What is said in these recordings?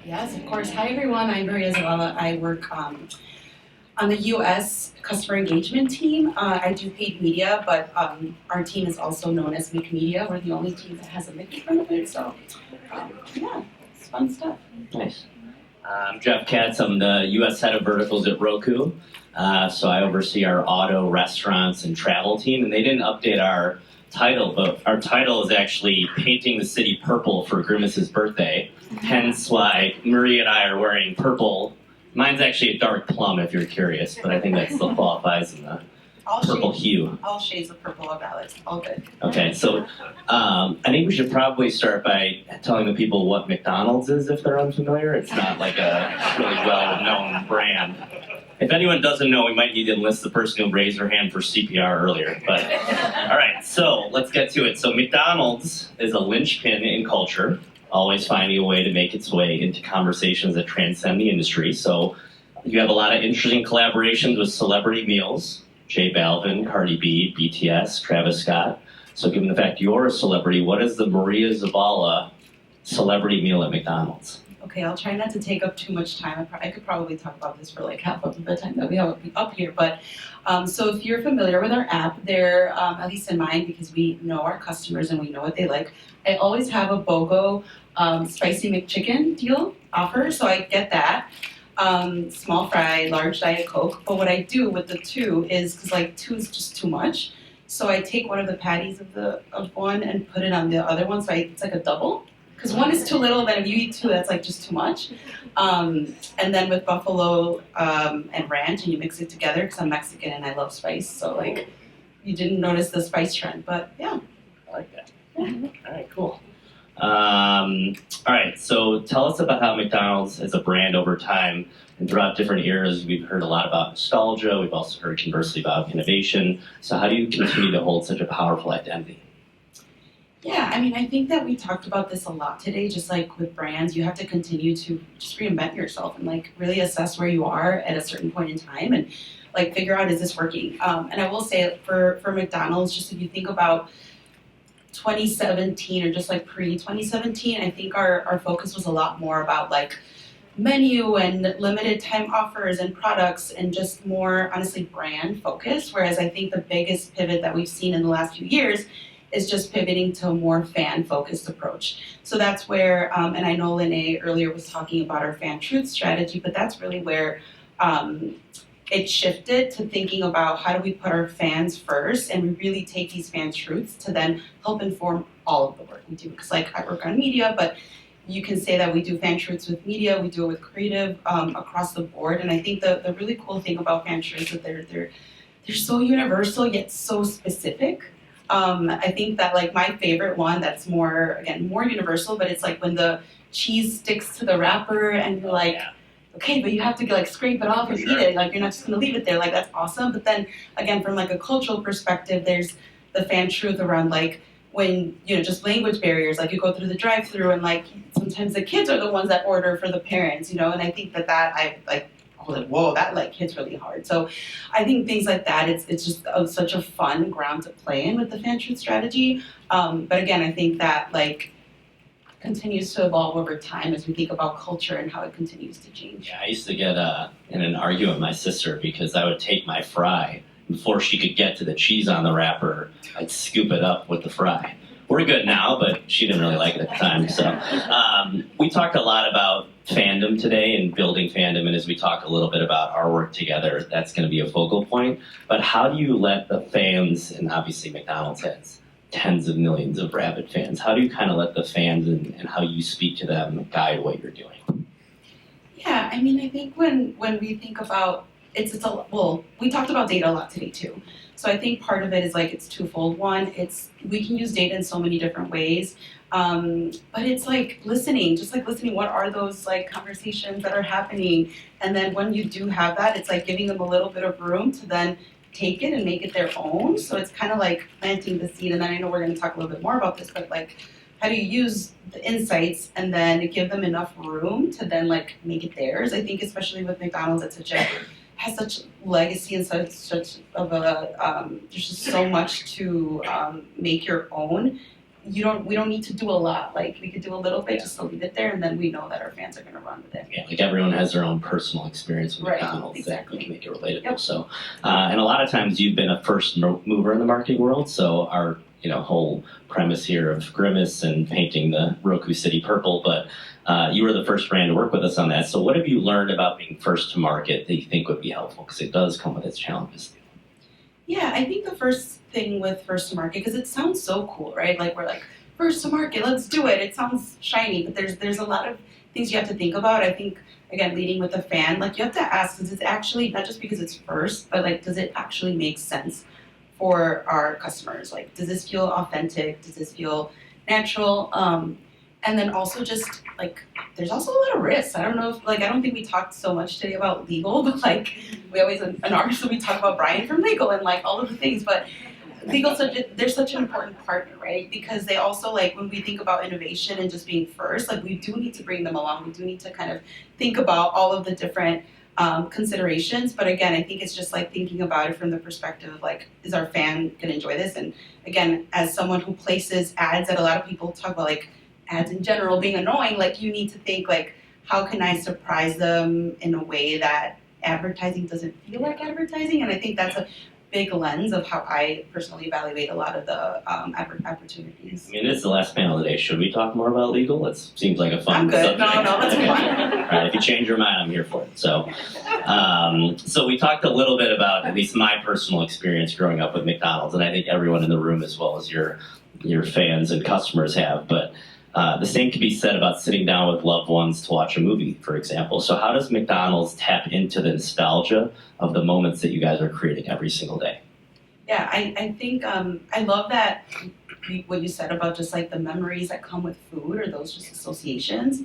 Yes, of course. Hi, everyone. I'm Maria Zavala. I work on the U.S. customer engagement team. I do paid media, but our team is also known as McMedia. We're the only team that has a Mick in front of it. So, yeah, it's fun stuff. Nice. I'm Jeff Katz. I'm the U.S. head of verticals at Roku. So I oversee our auto, restaurants, and travel team. And they didn't update our title, but our title is actually Painting the City Purple for Grimace's birthday. Hence why Marie and I are wearing purple. Mine's actually a dark plum if you're curious, but I think that still qualifies in the purple hue. All shades of purple are valid. All good. Okay, so I think we should probably start by telling the people what McDonald's is if they're unfamiliar. It's not like a really well-known brand. If anyone doesn't know, we might need to enlist the person who raised their hand for CPR earlier. But all right, so let's get to it. So McDonald's is a linchpin in culture, always finding a way to make its way into conversations that transcend the industry. So you have a lot of interesting collaborations with celebrity meals, J Balvin, Cardi B, BTS, Travis Scott. So given the fact you're a celebrity, what is the Maria Zavala celebrity meal at McDonald's? Okay, I'll try not to take up too much time. I could probably talk about this for like half of the time that we have up here. But so if you're familiar with our app, there, at least in mine, because we know our customers and we know what they like, I always have a BOGO spicy McChicken deal offer. So I get that. Small fry, large Diet Coke. But what I do with the two is, because like two is just too much, so I take one of the patties of one and put it on the other one. So it's like a double. Because one is too little, then if you eat two, that's like just too much. And then with buffalo and ranch, and you mix it together, because I'm Mexican and I love spice. So like, you didn't notice the spice trend, but yeah. I like that. Yeah. All right, cool. All right, so tell us about how McDonald's as a brand over time and throughout different eras, we've heard a lot about nostalgia. We've also heard conversely about innovation. So how do you continue to hold such a powerful identity? Yeah, I mean, I think that we talked about this a lot today, just like with brands, you have to continue to just reinvent yourself and like really assess where you are at a certain point in time and like figure out, is this working? And I will say for McDonald's, just if you think about 2017 or just like pre-2017, I think our focus was a lot more about like menu and limited time offers and products and just more honestly brand focus. Whereas I think the biggest pivot that we've seen in the last few years is just pivoting to a more fan-focused approach. So that's where, and I know Lene earlier was talking about our fan truth strategy, but that's really where it shifted to thinking about how do we put our fans first, and we really take these fan truths to then help inform all of the work we do. Because like I work on media, but you can say that we do fan truths with media, we do it with creative across the board. And I think the really cool thing about fan truths is that they're so universal yet so specific. I think that like my favorite one that's more universal, but it's like when the cheese sticks to the wrapper and you're like, okay, but you have to like scrape it off and eat it. Like you're not just gonna leave it there. Like that's awesome. But then again, from like a cultural perspective, there's the fan truth around like when, just language barriers, like you go through the drive-through and like sometimes the kids are the ones that order for the parents, and I think that I was like, whoa, that like hits really hard. So I think things like that, it's just such a fun ground to play in with the fan truth strategy. But again, I think that like continues to evolve over time as we think about culture and how it continues to change. Yeah, I used to get in an argument with my sister because I would take my fry before she could get to the cheese on the wrapper. I'd scoop it up with the fry. We're good now, but she didn't really like it at the time. So we talked a lot about fandom today and building fandom, and as we talk a little bit about our work together, that's going to be a focal point. But how do you let the fans, and obviously McDonald's has tens of millions of rabid fans, how do you kind of let the fans and how you speak to them guide what you're doing? Yeah, I mean, I think when we think about we talked about data a lot today too. So I think part of it is like it's twofold. One, we can use data in so many different ways, but it's like listening, what are those like conversations that are happening? And then when you do have that, it's like giving them a little bit of room to then take it and make it their own. So it's kind of like planting the seed. And then I know we're going to talk a little bit more about this, but like how do you use the insights and then give them enough room to then like make it theirs? I think especially with McDonald's, has such legacy and such of a there's just so much to make your own. we don't need to do a lot. Like we could do a little bit just to leave it there, and then we know that our fans are going to run with it. Yeah, like everyone has their own personal experience with Right, McDonald's exactly. that can make it relatable. Yep. So, and a lot of times you've been a first mover in the marketing world. So our whole premise here of Grimace and painting the Roku City purple, but you were the first brand to work with us on that. So what have you learned about being first to market that you think would be helpful? Because it does come with its challenges. Yeah, I think the first thing with first to market, because it sounds so cool, right? Like we're like, first to market, let's do it. It sounds shiny, but there's a lot of things you have to think about. I think, again, leading with a fan, like you have to ask, does it actually, not just because it's first, but like, does it actually make sense for our customers? Like, does this feel authentic? Does this feel natural? And then also just like, there's also a lot of risks. I don't know if, like, I don't think we talked so much today about legal, but like, we always, in our so we talk about Brian from legal and like all of the things, but legal, they're such an important partner, right? Because they also, like, when we think about innovation and just being first, like, we do need to bring them along. We do need to kind of think about all of the different considerations. But again, I think it's just like thinking about it from the perspective of like, is our fan going to enjoy this? And again, as someone who places ads that a lot of people talk about, like ads in general being annoying, like you need to think like, how can I surprise them in a way that advertising doesn't feel like advertising? And I think that's a big lens of how I personally evaluate a lot of the opportunities. I mean, this is the last panel today. Should we talk more about legal? It seems like a fun I'm good. subject. No, let's move on. All right, if you change your mind, I'm here for it. So, so we talked a little bit about at least my personal experience growing up with McDonald's, and I think everyone in the room, as well as your fans and customers, have. But the same can be said about sitting down with loved ones to watch a movie, for example. So how does McDonald's tap into the nostalgia of the moments that you guys are creating every single day? Yeah, I think I love that what you said about just like the memories that come with food or those just associations.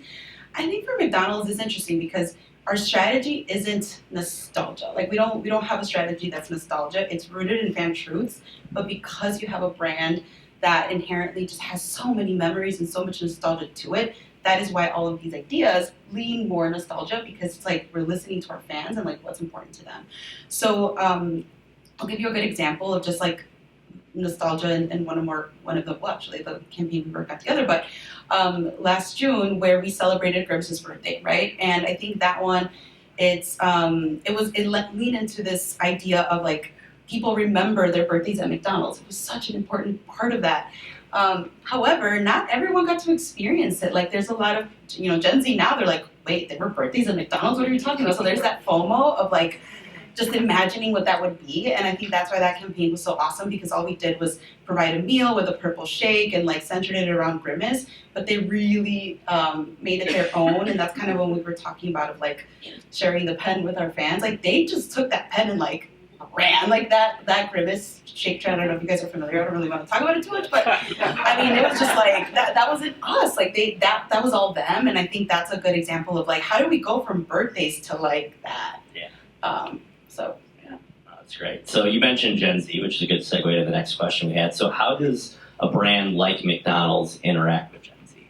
I think for McDonald's it's interesting because our strategy isn't nostalgia. Like we don't have a strategy that's nostalgia. It's rooted in fan truths, but because you have a brand that inherently just has so many memories and so much nostalgia to it, that is why all of these ideas lean more nostalgia, because it's like we're listening to our fans and like what's important to them. So I'll give you a good example of just like nostalgia and one of the actually the campaign we worked on together, but last June where we celebrated Grimace's birthday, right? And I think that one it leaned into this idea of like people remember their birthdays at McDonald's. It was such an important part of that. However, not everyone got to experience it. Like there's a lot of, Gen Z now, they're like, wait, there were birthdays at McDonald's? What are you talking about? So there's that FOMO of like, just imagining what that would be. And I think that's why that campaign was so awesome, because all we did was provide a meal with a purple shake and like centered it around Grimace, but they really made it their own. And that's kind of when we were talking about of like sharing the pen with our fans. Like they just took that pen and like ran like that Grimace shake tray. I don't know if you guys are familiar. I don't really want to talk about it too much, but I mean, it was just like that wasn't us. Like that was all them. And I think that's a good example of like, how do we go from birthdays to like that? Yeah. So yeah. That's great. So you mentioned Gen Z, which is a good segue to the next question we had. So how does a brand like McDonald's interact with Gen Z?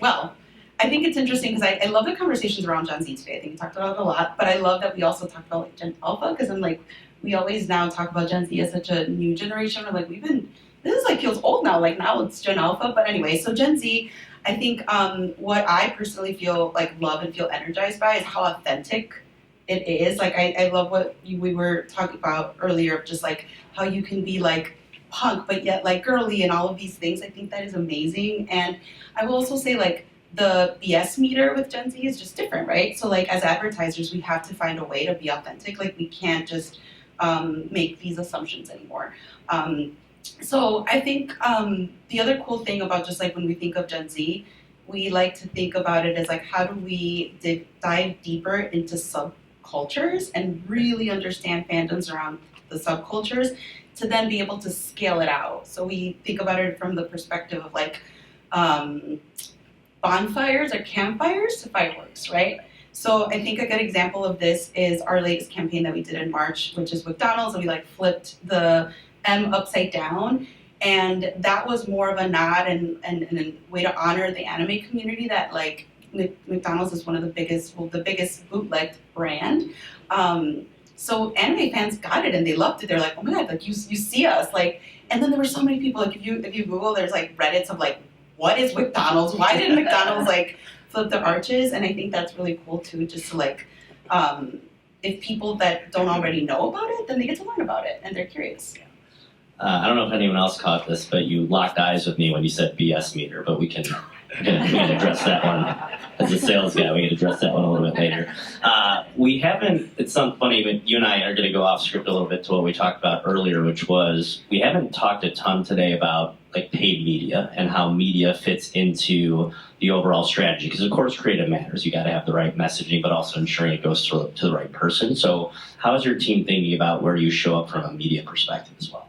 Well, I think it's interesting because I love the conversations around Gen Z today. I think we talked about it a lot, but I love that we also talked about like Gen Alpha, because I'm like, we always now talk about Gen Z as such a new generation. I'm like, this is like feels old now. Like now it's Gen Alpha, but anyway, so Gen Z, I think what I personally feel like love and feel energized by is how authentic it is. Like I love what we were talking about earlier, just like how you can be like punk, but yet like girly and all of these things. I think that is amazing. And I will also say like the BS meter with Gen Z is just different, right? So like as advertisers, we have to find a way to be authentic. Like we can't just make these assumptions anymore. So I think the other cool thing about just like when we think of Gen Z, we like to think about it as like, how do we dive deeper into subcultures and really understand fandoms around the subcultures to then be able to scale it out. So we think about it from the perspective of like bonfires or campfires to fireworks, right? So I think a good example of this is our latest campaign that we did in March, which is McDonald's, and we like flipped the M upside down, and that was more of a nod and a way to honor the anime community that like McDonald's is one of the biggest bootlegged brand. So anime fans got it and they loved it. They're like, oh my god, like you see us, like. And then there were so many people, like if you Google, there's like Reddits of like, what is McDonald's? Why did McDonald's like flip the arches? And I think that's really cool too, just to like, if people that don't already know about it, then they get to learn about it and they're curious. I don't know if anyone else caught this, but you locked eyes with me when you said BS meter, but we can address that one. As a sales guy, we can address that one a little bit later. We haven't, it's something funny, but you and I are going to go off script a little bit to what we talked about earlier, which was we haven't talked a ton today about like paid media and how media fits into the overall strategy. Because of course creative matters. You got to have the right messaging, but also ensuring it goes to the right person. So how is your team thinking about where you show up from a media perspective as well?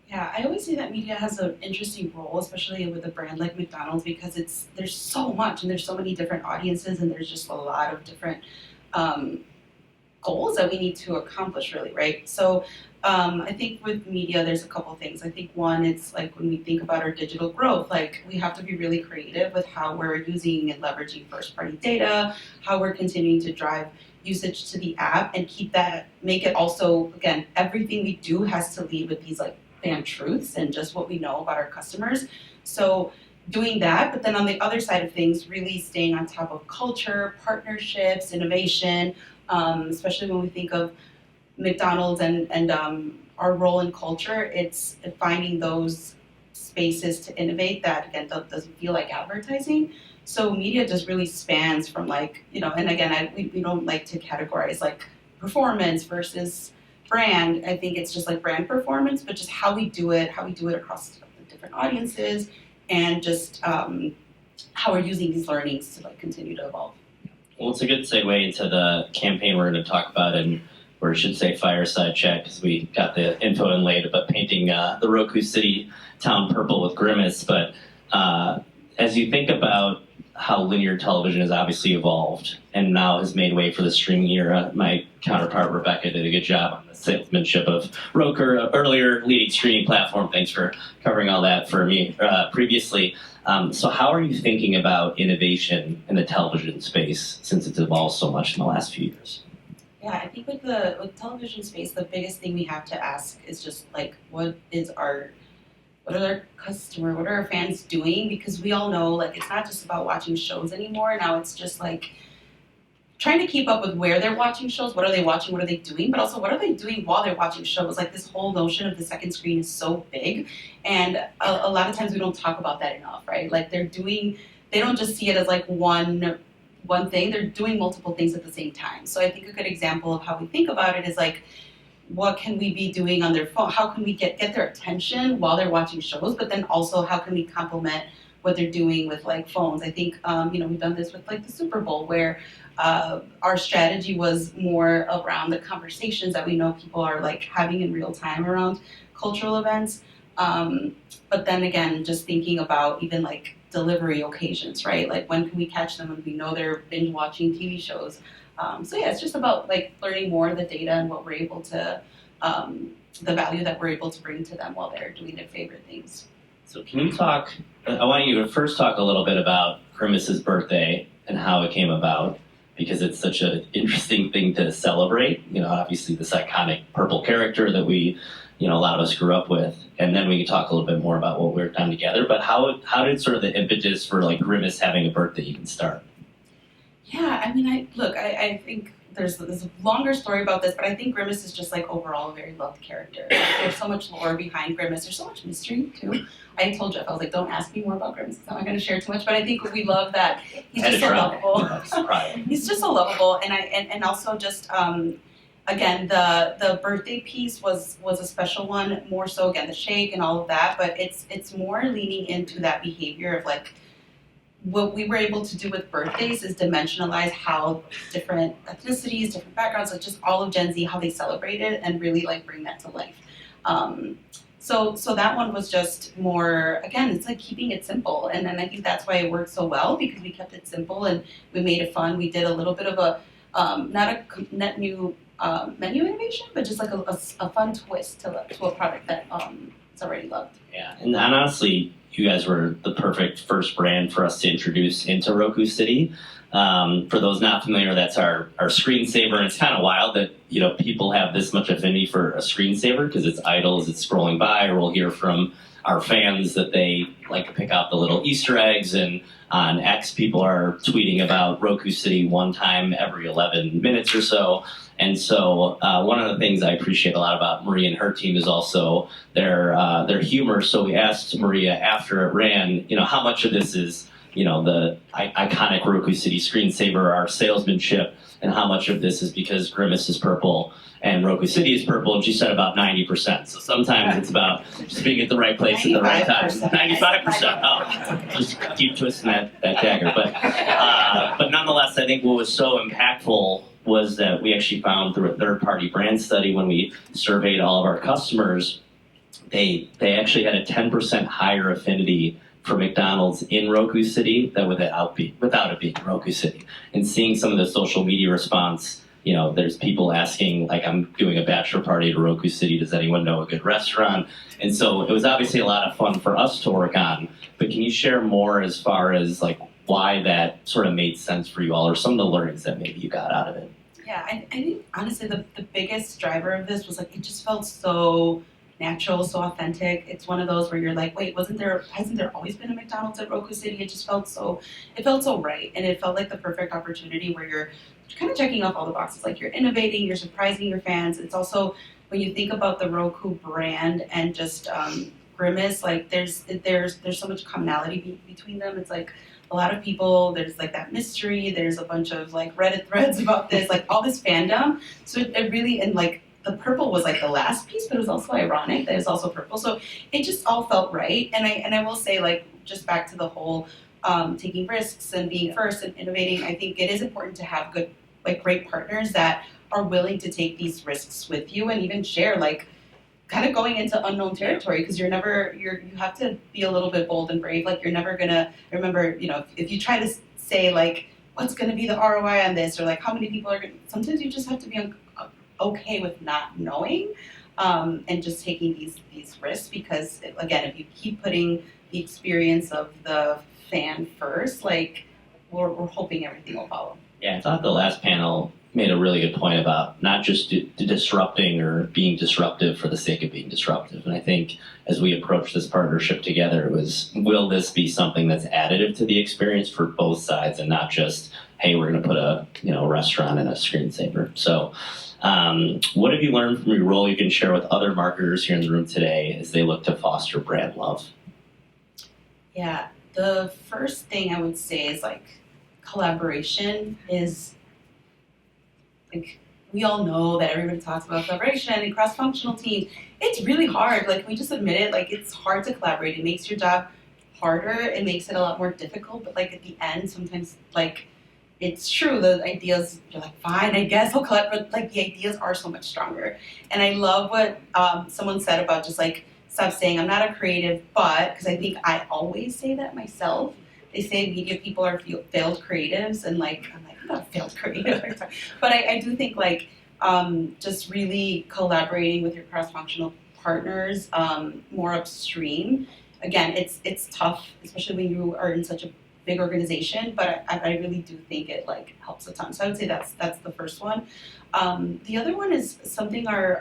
Yeah, I always say that media has an interesting role, especially with a brand like McDonald's, because there's so much and there's so many different audiences and there's just a lot of different goals that we need to accomplish, really, right? So I think with media, there's a couple things. I think one, it's like when we think about our digital growth, like we have to be really creative with how we're using and leveraging first-party data, how we're continuing to drive usage to the app and make it also, again, everything we do has to lead with these like fan truths and just what we know about our customers. So doing that, but then on the other side of things, really staying on top of culture, partnerships, innovation, especially when we think of McDonald's and our role in culture, it's finding those spaces to innovate that, again, doesn't feel like advertising. So media just really spans from like, and again, we don't like to categorize like performance versus brand. I think it's just like brand performance, but just how we do it across the different audiences, and just how we're using these learnings to like continue to evolve. Well, it's a good segue into the campaign we're going to talk about, or I should say Fireside Chat, because we got the info in late about painting the Roku City town purple with Grimace. But as you think about how linear television has obviously evolved and now has made way for the streaming era, my counterpart Rebecca did a good job on the salesmanship of Roku, earlier leading streaming platform. Thanks for covering all that for me previously. So how are you thinking about innovation in the television space since it's evolved so much in the last few years? Yeah, I think with television space, the biggest thing we have to ask is just like, what are our fans doing? Because we all know, like, it's not just about watching shows anymore. Now it's just like trying to keep up with where they're watching shows, what are they watching, what are they doing, but also what are they doing while they're watching shows? Like this whole notion of the second screen is so big, and a lot of times we don't talk about that enough, right? Like they don't just see it as like one thing, they're doing multiple things at the same time. So I think a good example of how we think about it is like, what can we be doing on their phone? How can we get their attention while they're watching shows? But then also, how can we complement what they're doing with like phones? I think we've done this with like the Super Bowl, where our strategy was more around the conversations that we know people are like having in real time around cultural events. But then again, just thinking about even like delivery occasions, right? Like when can we catch them when we know they're binge watching TV shows? So yeah, it's just about like learning more of the data and what we're able to, the value that we're able to bring to them while they're doing their favorite things. So can you talk, I want you to first talk a little bit about Grimace's birthday and how it came about, because it's such an interesting thing to celebrate. Obviously this iconic purple character that we, a lot of us grew up with. And then we can talk a little bit more about what we've done together. But how did sort of the impetus for like Grimace having a birthday even start? Yeah, I mean, I think there's a longer story about this, but I think Grimace is just like overall a very loved character. There's so much lore behind Grimace. There's so much mystery too. I told Jeff, I was like, don't ask me more about Grimace because I'm not going to share too much. But I think we love that he's just so lovable. He's just so lovable, and also just again the birthday piece was a special one. More so again the shake and all of that, but it's more leaning into that behavior of like. What we were able to do with birthdays is dimensionalize how different ethnicities, different backgrounds, like just all of Gen Z, how they celebrate it and really like bring that to life. So that one was just more, again, it's like keeping it simple. And then I think that's why it worked so well, because we kept it simple and we made it fun. We did a little bit of a, not a net new menu innovation, but just like a fun twist to a product that is already loved. Yeah, and honestly, you guys were the perfect first brand for us to introduce into Roku City. For those not familiar, that's our screensaver, and it's kind of wild that people have this much affinity for a screensaver because it's idle as it's scrolling by, or we'll hear from our fans that they like to pick out the little Easter eggs, and on X people are tweeting about Roku City one time every 11 minutes or so. And so one of the things I appreciate a lot about Maria and her team is also their humor. So we asked Maria after it ran, how much of this is the iconic Roku City screensaver, our salesmanship, and how much of this is because Grimace is purple and Roku City is purple, and she said about 90%. So sometimes it's about just being at the right place at the right time. 95%. Oh, just keep twisting that dagger. But nonetheless, I think what was so impactful was that we actually found through a third-party brand study when we surveyed all of our customers, they actually had a 10% higher affinity for McDonald's in Roku City than without it being Roku City. And seeing some of the social media response, there's people asking, like, I'm doing a bachelor party at Roku City, does anyone know a good restaurant? And so it was obviously a lot of fun for us to work on, but can you share more as far as like why that sort of made sense for you all, or some of the learnings that maybe you got out of it? Yeah, I think honestly the biggest driver of this was like it just felt so natural, so authentic. It's one of those where you're like, wait, hasn't there always been a McDonald's at Roku City? It felt so right, and it felt like the perfect opportunity where you're kind of checking off all the boxes. Like you're innovating, you're surprising your fans. It's also when you think about the Roku brand and just Grimace, like there's so much commonality between them. It's like a lot of people, there's like that mystery, there's a bunch of like Reddit threads about this, like all this fandom. So it really, and like the purple was like the last piece, but it was also ironic that it's also purple. So it just all felt right. And I will say, like, just back to the whole taking risks and being first and innovating, I think it is important to have great partners that are willing to take these risks with you and even share, like, kind of going into unknown territory, because you have to be a little bit bold and brave. Like, you're never gonna remember, if you try to say like, what's gonna be the ROI on this, or like how many people are gonna, sometimes you just have to be okay with not knowing, and just taking these risks, because again, if you keep putting the experience of the fan first, like we're hoping everything will follow. Yeah, I thought the last panel made a really good point about not just disrupting or being disruptive for the sake of being disruptive. And I think as we approach this partnership together, it was, will this be something that's additive to the experience for both sides, and not just, hey, we're going to put a restaurant and a screensaver. So what have you learned from your role you can share with other marketers here in the room today as they look to foster brand love? Yeah, the first thing I would say is like collaboration is, like, we all know that everybody talks about collaboration and cross-functional teams. It's really hard. Like, we just admit it. Like, it's hard to collaborate. It makes your job harder. It makes it a lot more difficult. But like at the end, sometimes like it's true. The ideas, you're like, fine, I guess I'll collaborate. But like the ideas are so much stronger. And I love what someone said about just like stop saying I'm not a creative, but because I think I always say that myself. They say media people are failed creatives, and like I'm like, I'm not a failed creative, but I do think like just really collaborating with your cross-functional partners more upstream. Again, it's tough, especially when you are in such a big organization, but I really do think it like helps a ton. So I would say that's the first one. The other one is something our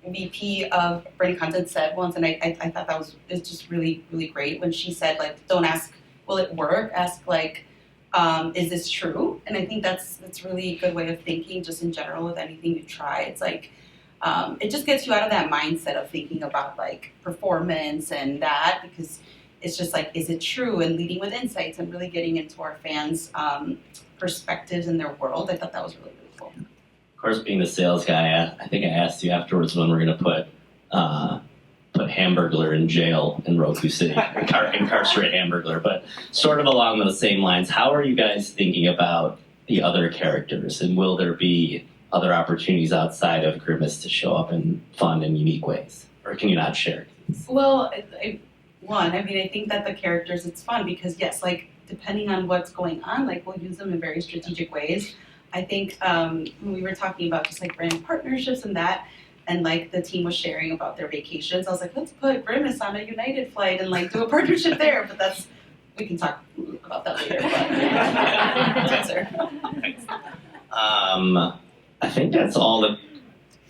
VP of brand content said once, and I thought that was just really, really great when she said, like, don't ask, will it work? Ask, like, is this true? And I think that's really a good way of thinking just in general with anything you try. It's like, it just gets you out of that mindset of thinking about like performance and that, because it's just like, is it true? And leading with insights and really getting into our fans' perspectives in their world. I thought that was really, really cool. Of course, being the sales guy, I think I asked you afterwards when we're going to put Hamburglar in jail in Roku City, incarcerate Hamburglar. But sort of along those same lines, how are you guys thinking about the other characters, and will there be other opportunities outside of Grimace to show up in fun and unique ways, or can you not share? Well, I think that the characters, it's fun because yes, like depending on what's going on, like we'll use them in very strategic ways. I think when we were talking about just like brand partnerships and that, and like the team was sharing about their vacations. I was like, let's put Grimace on a United flight and like do a partnership there. But we can talk about that later. I think that's all the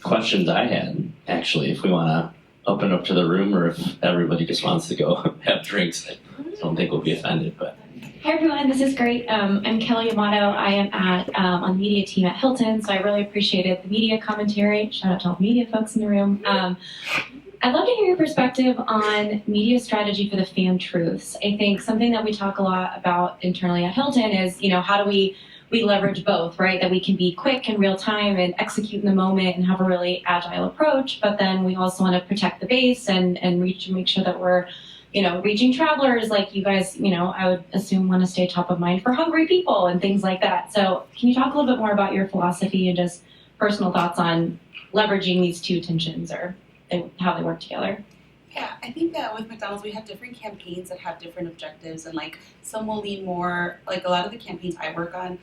questions I had, actually, if we want to open up to the room or if everybody just wants to go have drinks. I don't think we'll be offended, but. Hi everyone, this is great. I'm Kelly Amato. I am on the media team at Hilton, so I really appreciated the media commentary. Shout out to all the media folks in the room. I'd love to hear your perspective on media strategy for the fan truths. I think something that we talk a lot about internally at Hilton is, how do we leverage both, right? That we can be quick and real time and execute in the moment and have a really agile approach, but then we also want to protect the base and make sure that we're reaching travelers like you guys, I would assume want to stay top of mind for hungry people and things like that. So can you talk a little bit more about your philosophy and just personal thoughts on leveraging these two tensions or how they work together? Yeah, I think that with McDonald's, we have different campaigns that have different objectives, and like some will lean more, like a lot of the campaigns I work on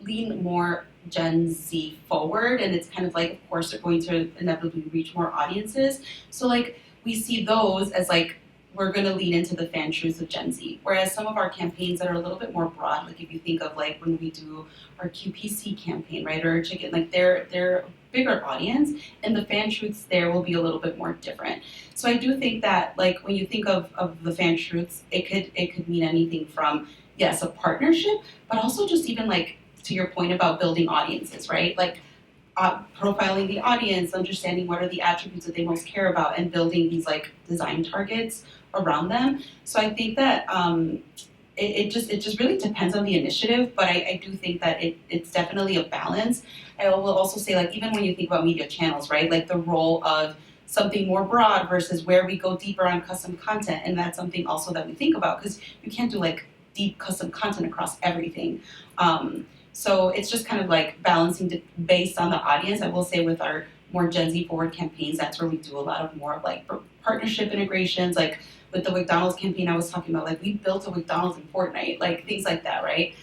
lean more Gen Z forward, and it's kind of like, of course, they're going to inevitably reach more audiences. So like we see those as like, we're going to lean into the fan truths of Gen Z. Whereas some of our campaigns that are a little bit more broad, like if you think of like when we do our QPC campaign, right, or chicken, like they're a bigger audience, and the fan truths there will be a little bit more different. So I do think that like when you think of the fan truths, it could mean anything from, yes, a partnership, but also just even like to your point about building audiences, right? Like profiling the audience, understanding what are the attributes that they most care about, and building these like design targets around them. So I think that it just really depends on the initiative, but I do think that it's definitely a balance. I will also say, like, even when you think about media channels, right, like the role of something more broad versus where we go deeper on custom content, and that's something also that we think about, because you can't do like deep custom content across everything. So it's just kind of like balancing based on the audience. I will say with our more Gen Z forward campaigns, that's where we do a lot of more of like partnership integrations. Like with the McDonald's campaign I was talking about, like we built a McDonald's in Fortnite, like things like that, right?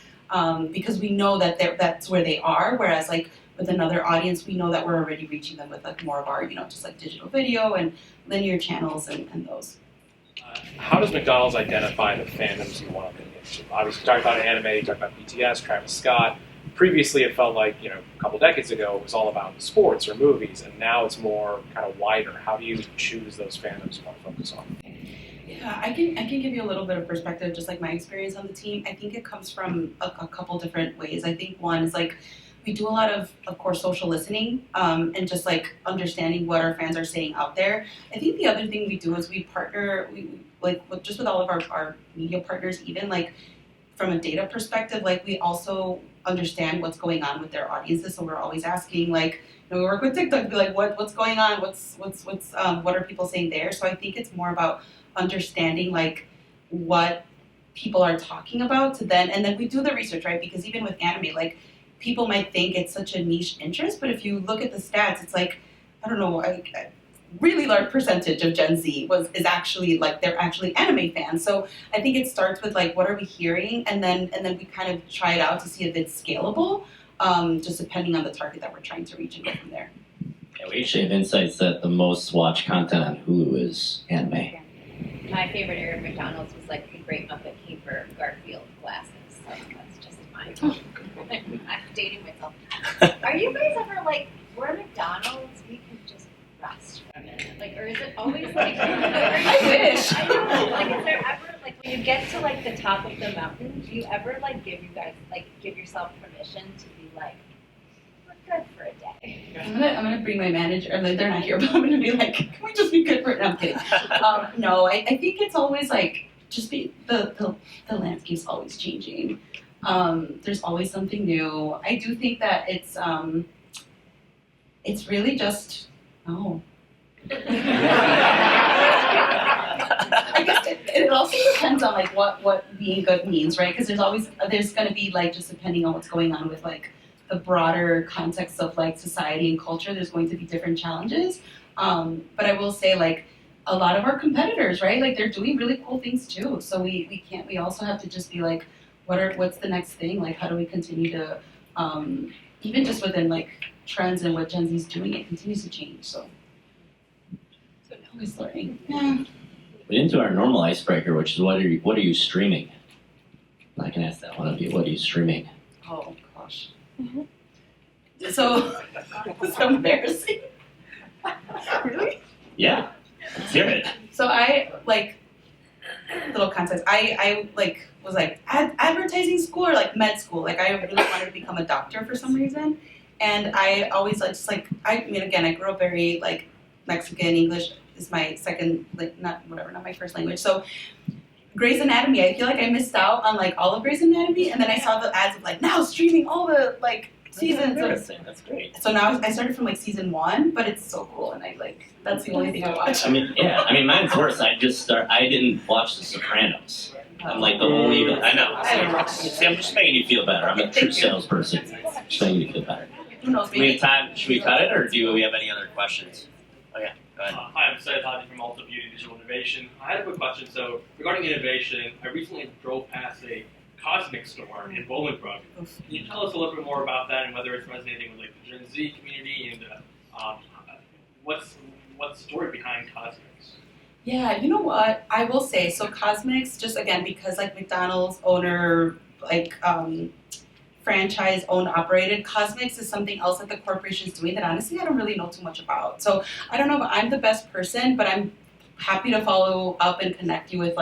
Because we know that that's where they are. Whereas like with another audience, we know that we're already reaching them with like more of our, just like digital video and linear channels and those. How does McDonald's identify the fandoms you want to lean into? Obviously, you talked about anime, you talked about BTS, Travis Scott. Previously, it felt like, a couple decades ago, it was all about sports or movies, and now it's more kind of wider. How do you choose those fandoms you want to focus on? Yeah, I can give you a little bit of perspective, just like my experience on the team. I think it comes from a couple different ways. I think one is like, we do a lot of course, social listening, and just like understanding what our fans are saying out there. I think the other thing we do is we partner, with all of our media partners, even like from a data perspective, like we also understand what's going on with their audiences. So we're always asking, like, we work with TikTok, like what's going on, what are people saying there? So I think it's more about understanding like what people are talking about and then we do the research, right? Because even with anime, like people might think it's such a niche interest, but if you look at the stats, it's like, I don't know, a really large percentage of Gen Z is actually like, they're actually anime fans. So I think it starts with like, what are we hearing? And then we kind of try it out to see if it's scalable, just depending on the target that we're trying to reach and go from there. Yeah, we actually have insights that the most watched content on Hulu is anime. Yeah. My favorite era of McDonald's was like the Great Muppet Caper Garfield glasses. So that's just mine. I'm dating myself. Are you guys ever like, we're at McDonald's, we can just rest for a minute? Like, or is it always like, I wish. I know, like, is there ever, like, when you get to like the top of the mountain, do you ever like give yourself permission to be like, we're good for a day? I'm gonna bring my manager, like they're not here, but I'm gonna be like, can we just be good for it? No, I'm kidding. No, I think it's always like, just be, the landscape's always changing. There's always something new. I do think that it's really just, I guess it also depends on like what being good means, right? Because there's gonna be like, just depending on what's going on with like the broader context of like society and culture, there's going to be different challenges. But I will say like a lot of our competitors, right? Like they're doing really cool things too. So we also have to just be like, what's the next thing? Like how do we continue to, even just within like trends and what Gen Z's doing, it continues to change. So Always learning. Yeah. We didn't do our normal icebreaker, which is what are you streaming? I can ask that one of you. What are you streaming? Oh gosh. So so embarrassing. Really? Yeah, let's hear it. So I little context. I was advertising school or med school. I really wanted to become a doctor for some reason, and I always I grew up very Mexican. English is my second not my first language. So Grey's Anatomy. I feel like I missed out on all of Grey's Anatomy, and then I saw the ads of now streaming all the seasons. That's great. So now I started from season 1, but it's so cool, and that's the only thing I watch. Mine's worse. I didn't watch The Sopranos. I'm the only. I know. See, I'm just making you feel better. I'm a true salesperson. Just making you feel better. Who knows? Do we have time? Should we cut it, or do we have any other questions? Oh yeah, go ahead. Hi, I'm Syed Hadi from Ulta Beauty Digital Innovation. I had a quick question. So regarding innovation, I recently drove past a cosmic store in Bolingbrook. Can you tell us a little bit more about that and whether it's resonating with the Gen Z community and what's the story behind Cosmics? Yeah, you know what? I will say, so Cosmics, just again, because McDonald's owner, franchise owned operated, Cosmics is something else that the corporation is doing that honestly I don't really know too much about. So I don't know if I'm the best person, but I'm happy to follow up and connect you with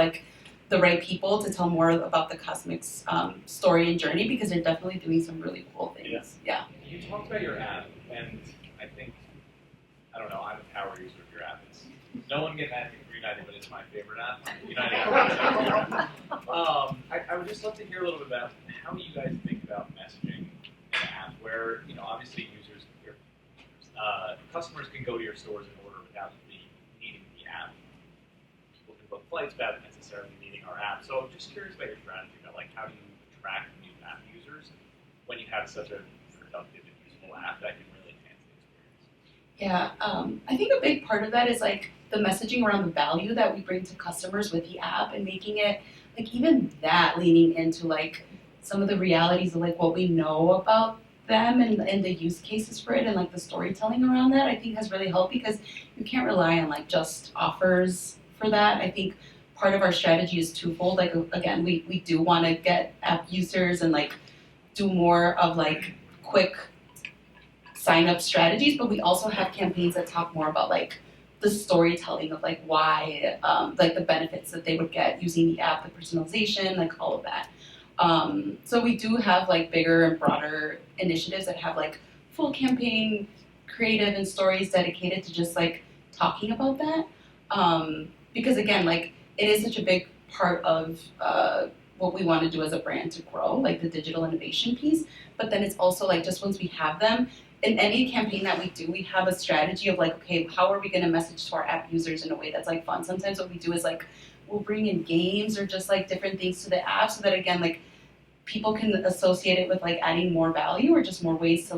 the right people to tell more about the Cosmics story and journey, because they're definitely doing some really cool things. Yeah. You talked about your app, and I don't know, I'm a power user of your app. No one get mad at me for United, but it's my favorite app. United Airlines. I would just love to hear a little bit about how you guys think about messaging in an app where, obviously customers can go to your stores and order without needing the app. People can book flights without necessarily needing our app. So I'm just curious about your strategy about how do you attract new app users when you have such a productive and useful app that can really enhance the experience. Yeah, I think a big part of that is the messaging around the value that we bring to customers with the app, and making it even that leaning into some of the realities of what we know about them and the use cases for it, and the storytelling around that I think has really helped, because you can't rely on just offers for that. I think part of our strategy is twofold. Again, we do want to get app users and do more of quick sign up strategies, but we also have campaigns that talk more about the storytelling of why the benefits that they would get using the app, the personalization, all of that. So we do have bigger and broader initiatives that have full campaign creative and stories dedicated to just talking about that. Because again, it is such a big part of what we want to do as a brand to grow, the digital innovation piece. But then it's also just once we have them, in any campaign that we do, we have a strategy of okay, how are we going to message to our app users in a way that's fun? Sometimes what we do is we'll bring in games or just different things to the app, so that again people can associate it with adding more value or just more ways to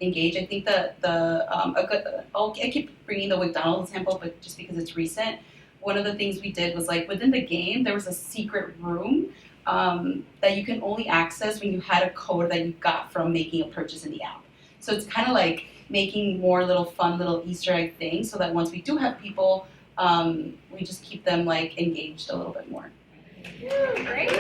engage. I think I keep bringing the McDonald's example, but just because it's recent, one of the things we did was within the game there was a secret room that you can only access when you had a code that you got from making a purchase in the app. So it's kind of making more little fun little Easter egg things, so that once we do have people, we just keep them engaged a little bit more. Great.